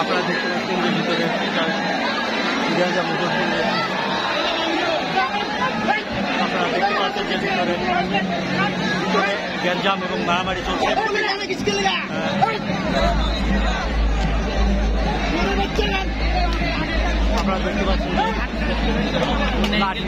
আপনারা দেখতে পাচ্ছেন ভিতরে আপনারা দেখতে পাচ্ছেন যে ভিতরে গ্যাঞ্জাম এবং মারামারি চলছে। আপনারা দেখতে পাচ্ছেন লাঠি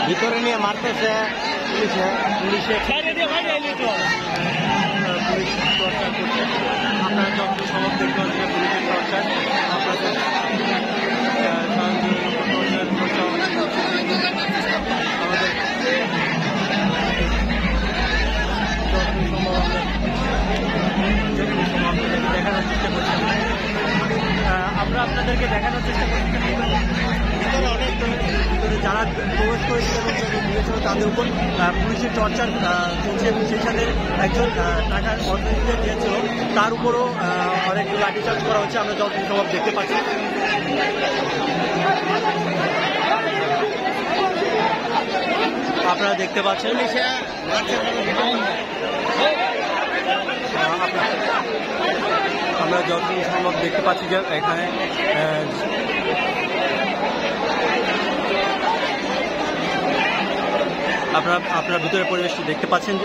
ভিতরে নিয়ে মারতেছে পুলিশে আপনারা যখন সমাজ দেখতে পাচ্ছেন পুলিশের টর্চার আপনাদের দেখানোর চেষ্টা করছেন। আমরা আপনাদেরকে দেখানোর চেষ্টা করছি ভিতরে যারা প্রবেশ করেছিল এবং দিয়েছিল তাদের উপর পুলিশের টর্চার চলছে এবং সেই সাথে একজন টাকার অর্থ দিয়েছিল তার উপরও অনেক লাঠিচার্জ করা হচ্ছে। আমরা যত সব দেখতে পাচ্ছি। আপনারা দেখতে পাচ্ছেন আমরা যত সম্ভব দেখতে পাচ্ছি যে এখানে আপনারা ভিতরে পরিবেশটি দেখতে পাচ্ছেন।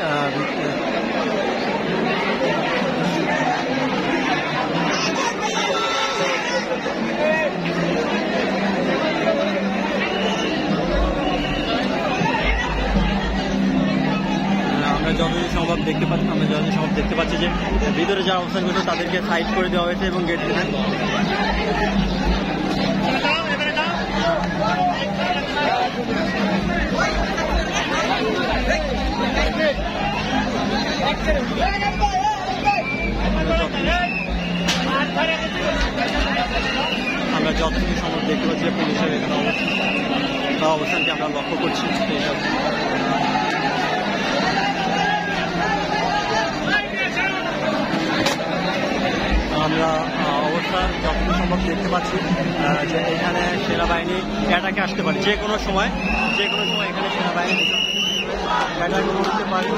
আমরা আমরা যতদিন সম্ভব দেখতে পাচ্ছি যে ভিতরে যারা অবস্থান করছে তাদেরকে সাইড করে দেওয়া হয়েছে এবং গেট দিয়ে আমরা যতদিন সম্ভব দেখতে পাচ্ছি যে পুলিশের এখানে অবস্থানকে আমরা লক্ষ্য করছি। আমরা অবস্থা যতদিন সম্ভব দেখতে পাচ্ছি যে এখানে সেনাবাহিনী অ্যাটাকে আসতে পারে যে কোনো সময় এখানে সেনাবাহিনী অ্যাটাক করতে পারে।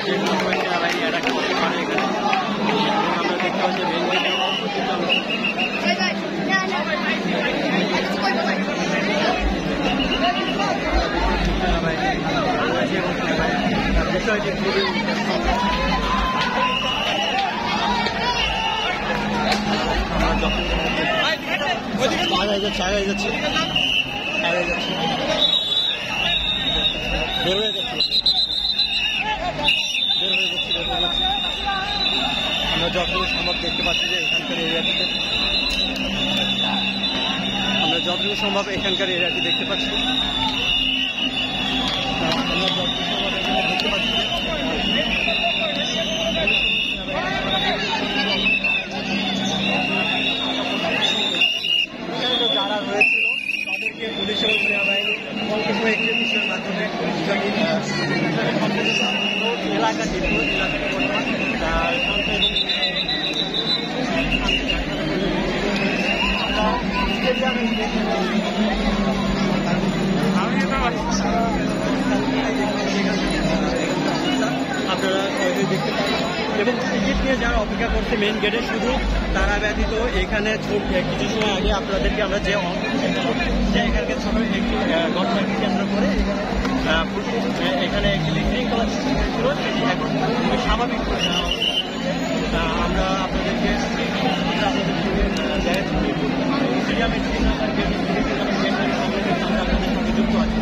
যে কোনো সময় সেনাবাহিনী অ্যাটাক করতে পারে এখানে। আমরা দেখতে পাচ্ছি মেন গেটে বিষয়টি খুবই আগাই যাচ্ছে বের হয়ে যাচ্ছে। আমরা যতদূর সম্ভব দেখতে পাচ্ছি যে এখানকার এরিয়াটিতে দেখতে পাচ্ছি। যারা হয়েছিল তাদেরকে পুলিশ এবং সেনাবাহিনী এক্সিবিশনের মাধ্যমে এলাকাটি আপনারা দেখতে পাবেন এবং টিকিট নিয়ে যারা অপেক্ষা করছে মেইন গেটে শুধু তারা ব্যতীত এখানে কিছু সময় আগে আপনাদেরকে আমরা যে এখানকার ছোট একটি ঘটনাকে কেন্দ্র করে এখানে একটি বিশৃঙ্খলা সৃষ্টি ছিল সেটি এখন খুবই স্বাভাবিক করে নেওয়া হচ্ছে। আমরা আপনাদেরকে স্টেডিয়ামের আপনাদের সঙ্গে যুক্ত আছি।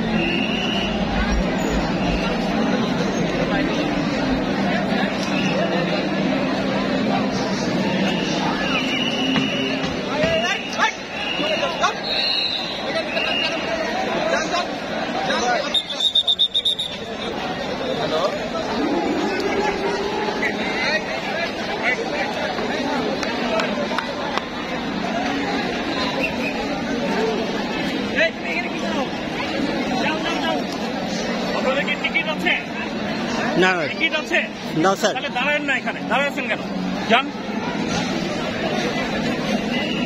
না টিকিট আছে না স্যার, তাহলে দাঁড়ান না, এখানে দাঁড়াচ্ছেন কেন? যান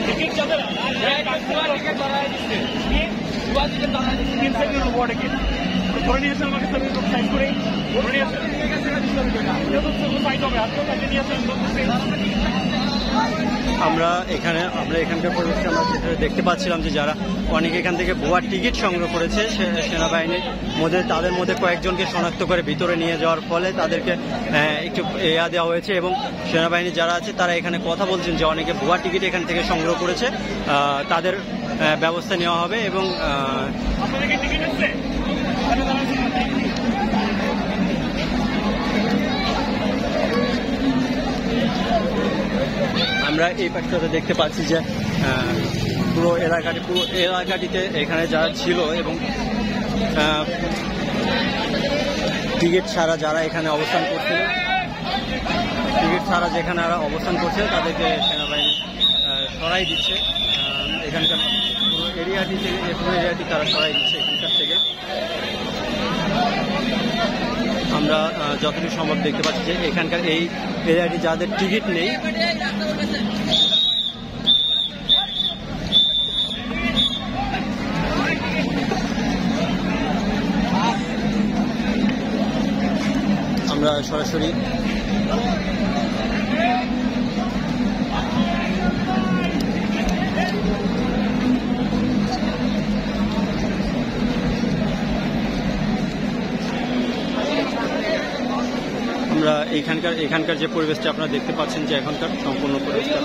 টিকিট যাদের ধরে নিয়েছেন আমাকে সাইড করে ধরে নিয়েছেন সাইড হবে আজকে তাকে নিয়েছেন। আমরা এখানকার পরিবেশে আমরা দেখতে পাচ্ছিলাম যে যারা অনেকে এখান থেকে ভুয়া টিকিট সংগ্রহ করেছে সেনাবাহিনীর মধ্যে তাদের মধ্যে কয়েকজনকে শনাক্ত করে ভিতরে নিয়ে যাওয়ার ফলে তাদেরকে একটু দেওয়া হয়েছে এবং সেনাবাহিনী যারা আছে তারা এখানে কথা বলছেন যে অনেকে ভুয়া টিকিট এখান থেকে সংগ্রহ করেছে, তাদের ব্যবস্থা নেওয়া হবে এবং আমরা এই পাশটাতে দেখতে পাচ্ছি যে পুরো এলাকাটিতে এখানে যারা ছিল এবং টিকিট ছাড়া যারা এখানে অবস্থান করছিল তাদেরকে সেনাবাহিনী সরাই দিচ্ছে। এখানকার পুরো এরিয়াটি তারা সরাই দিচ্ছে এখানকার থেকে। আমরা যতটুকু সম্ভব দেখতে পাচ্ছি যে এখানকার এই এরিয়াটি যাদের টিকিট নেই আমরা সরাসরি আমরা এখানকার যে পরিবেশটা আপনারা দেখতে পাচ্ছেন যে এখনকার সম্পূর্ণ পরিবেশটা